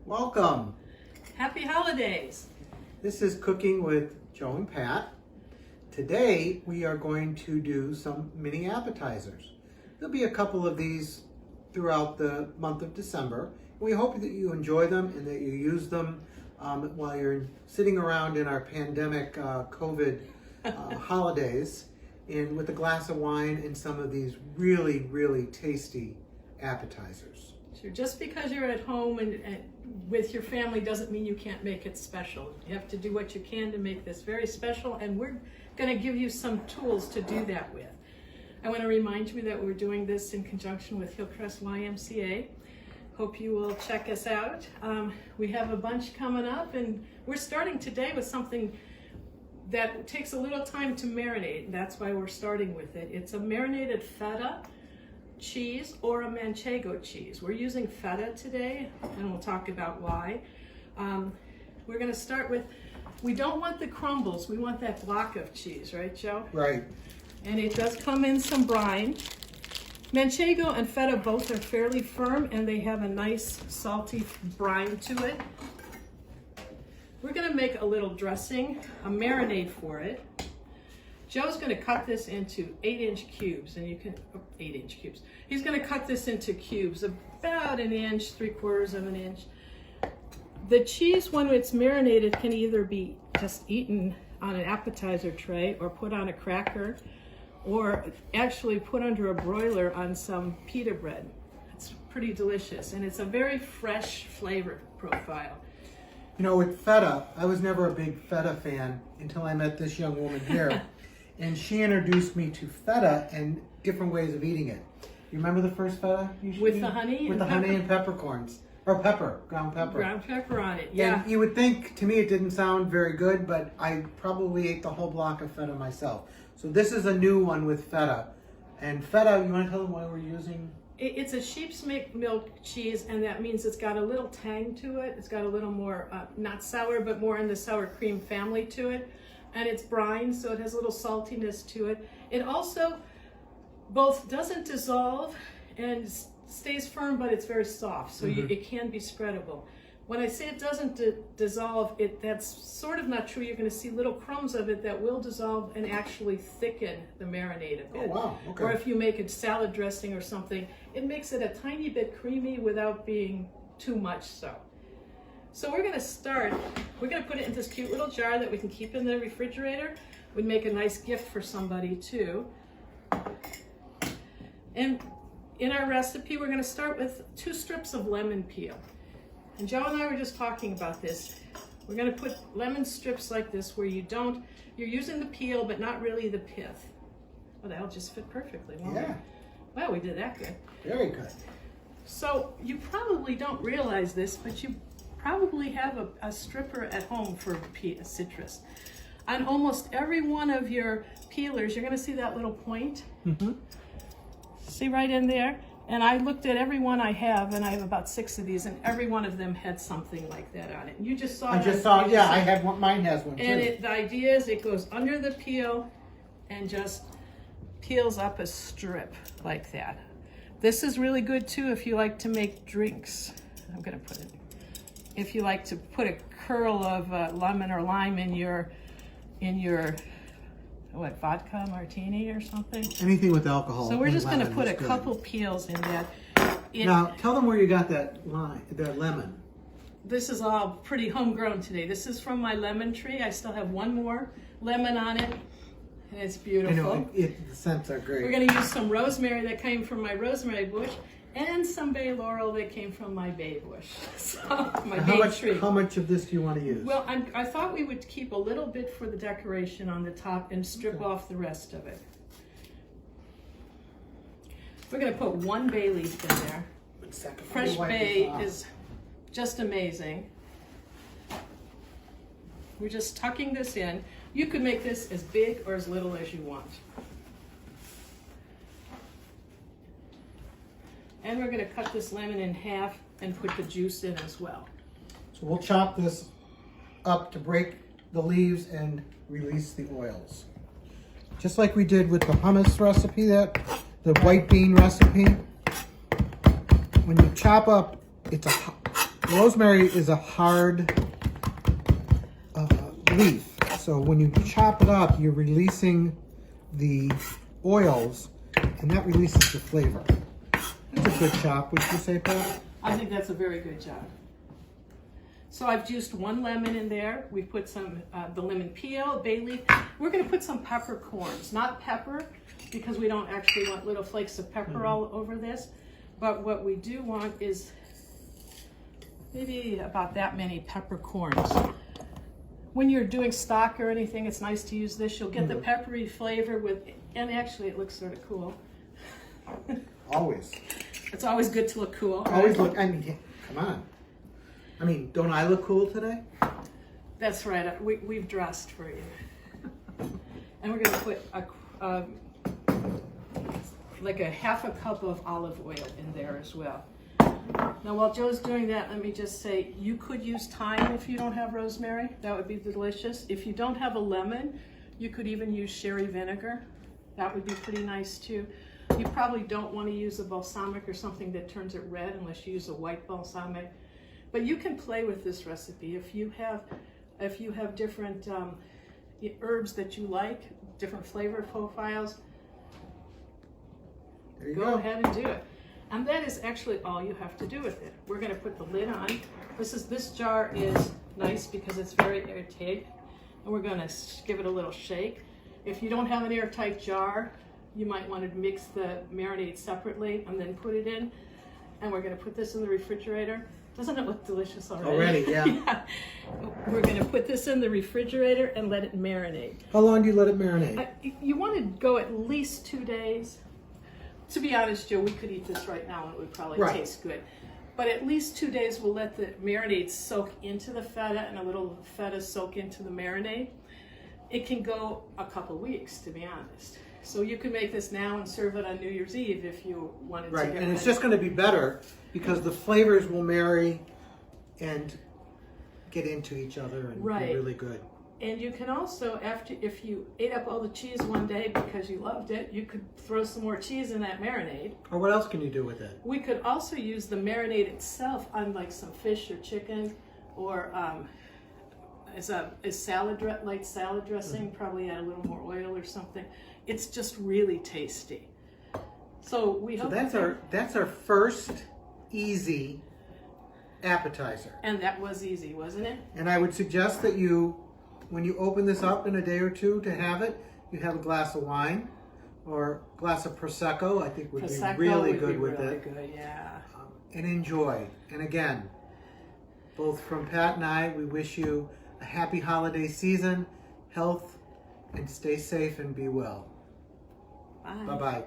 Welcome. Happy holidays. This is Cooking with Joe and Pat. Today we are going to do some mini appetizers. There'll be a couple of these throughout the month of December. We hope that you enjoy them and that you use them while you're sitting around in our pandemic COVID holidays and with a glass of wine and some of these really, really tasty appetizers. Sure. Just because you're at home and with your family doesn't mean you can't make it special. You have to do what you can to make this very special, and we're going to give you some tools to do that with. I want to remind you that we're doing this in conjunction with Hillcrest YMCA. Hope you will check us out. We have a bunch coming up, and we're starting today with something that takes a little time to marinate. That's why we're starting with it. It's a marinated feta cheese or a manchego cheese. We're using feta today, and we'll talk about why. We're going to start with, we don't want the crumbles, we want that block of cheese, right, Joe? Right. And it does come in some brine. Manchego and feta both are fairly firm, and they have a nice salty brine to it. We're going to make a little dressing, a marinade for it. Joe's going to cut this into 8-inch cubes, and you can, 8-inch cubes. He's going to cut this into cubes, about an inch, 3/4 of an inch. The cheese, when it's marinated, can either be just eaten on an appetizer tray or put on a cracker or actually put under a broiler on some pita bread. It's pretty delicious, and it's a very fresh flavor profile. You know, with feta, I was never a big feta fan until I met this young woman here. And she introduced me to feta and different ways of eating it. You remember the first feta you should With eat? the honey With and the honey pepper? and peppercorns. Or pepper, ground pepper. Ground pepper on it, yeah. And you would think, to me it didn't sound very good, but I probably ate the whole block of feta myself. So this is a new one with feta. And feta, you want to tell them why we're using? It's a sheep's milk cheese, and that means it's got a little tang to it. It's got a little more, not sour, but more in the sour cream family to it. And it's brine, so it has a little saltiness to it. It also both doesn't dissolve and stays firm, but it's very soft, so it can be spreadable. When I say it doesn't dissolve, that's sort of not true. You're going to see little crumbs of it that will dissolve and actually thicken the marinade a bit. Oh, wow. Okay. Or if you make a salad dressing or something, it makes it a tiny bit creamy without being too much so. So we're going to start, we're going to put it in this cute little jar that we can keep in the refrigerator. We'd make a nice gift for somebody too. And in our recipe, we're going to start with 2 strips of lemon peel. And Joe and I were just talking about this. We're going to put lemon strips like this where you're using the peel, but not really the pith. Well, that'll just fit perfectly, won't it? Wow, we did that good. Very good. So you probably don't realize this, but you probably have a stripper at home for citrus. On almost every one of your peelers, you're going to see that little point. See right in there? And I looked at every one I have, and I have about 6 of these, and every one of them had something like that on it. And you just saw it. I just saw, yeah, I had one, mine has one too. And the idea is it goes under the peel and just peels up a strip like that. This is really good too if you like to make drinks. I'm going to put it. If you like to put a curl of lemon or lime in your what, vodka martini or something. Anything with alcohol. So we're just going to put a good. couple peels in that. Now, tell them where you got that lemon. This is all pretty homegrown today. This is from my lemon tree. I still have one more lemon on it, and it's beautiful. I know, the scents are great. We're going to use some rosemary that came from my rosemary bush, and some bay laurel that came from my bay bush. So, my bay tree. How much of this do you want to use? Well, I thought we would keep a little bit for the decoration on the top and strip off the rest of it. We're going to put 1 bay leaf in there. Fresh bay is just amazing. We're just tucking this in. You could make this as big or as little as you want. And we're going to cut this lemon in half and put the juice in as well. So we'll chop this up to break the leaves and release the oils. Just like we did with the hummus recipe, the white bean recipe. When you chop up, it's rosemary is a hard leaf. So when you chop it up, you're releasing the oils, and that releases the flavor. That's a good chop, would you say, Pat? I think that's a very good job. So I've juiced 1 lemon in there. We put some, the lemon peel, bay leaf. We're gonna put some peppercorns, not pepper, because we don't actually want little flakes of pepper all over this. But what we do want is maybe about that many peppercorns. When you're doing stock or anything, it's nice to use this. You'll get the peppery flavor with, and actually it looks sort of cool. Always. It's always good to look cool. Always look, I mean, come on. I mean, don't I look cool today? That's right. We've dressed for you. And we're going to put like a half a cup of olive oil in there as well. Now, while Joe's doing that, let me just say, you could use thyme if you don't have rosemary. That would be delicious. If you don't have a lemon, you could even use sherry vinegar. That would be pretty nice too. You probably don't want to use a balsamic or something that turns it red unless you use a white balsamic. But you can play with this recipe. If you have different herbs that you like, different flavor profiles, go ahead and do it. And that is actually all you have to do with it. We're going to put the lid on. This jar is nice because it's very airtight, and we're going to give it a little shake. If you don't have an airtight jar, you might want to mix the marinade separately and then put it in. And we're going to put this in the refrigerator. Doesn't it look delicious already? Already, yeah. Yeah. We're going to put this in the refrigerator and let it marinate. How long do you let it marinate? You want to go at least 2 days. To be honest, Joe, we could eat this right now and it would probably taste good. But at least 2 days we'll let the marinade soak into the feta and a little feta soak into the marinade. It can go a couple weeks, to be honest. So you can make this now and serve it on New Year's Eve if you wanted to. Right, and it's just going to be better because the flavors will marry and get into each other and be really good. And you can also, if you ate up all the cheese one day because you loved it, you could throw some more cheese in that marinade. Or what else can you do with it? We could also use the marinade itself on like some fish or chicken, or as light salad dressing. Probably add a little more oil or something. It's just really tasty. So we hope that's our first easy appetizer. And that was easy, wasn't it? And I would suggest that when you open this up in a day or two to have it, you have a glass of wine or a glass of Prosecco. I think would be really good with it. Good, yeah. And enjoy. And again, both from Pat and I, we wish you a happy holiday season, health, and stay safe and be well. Bye. Bye-bye.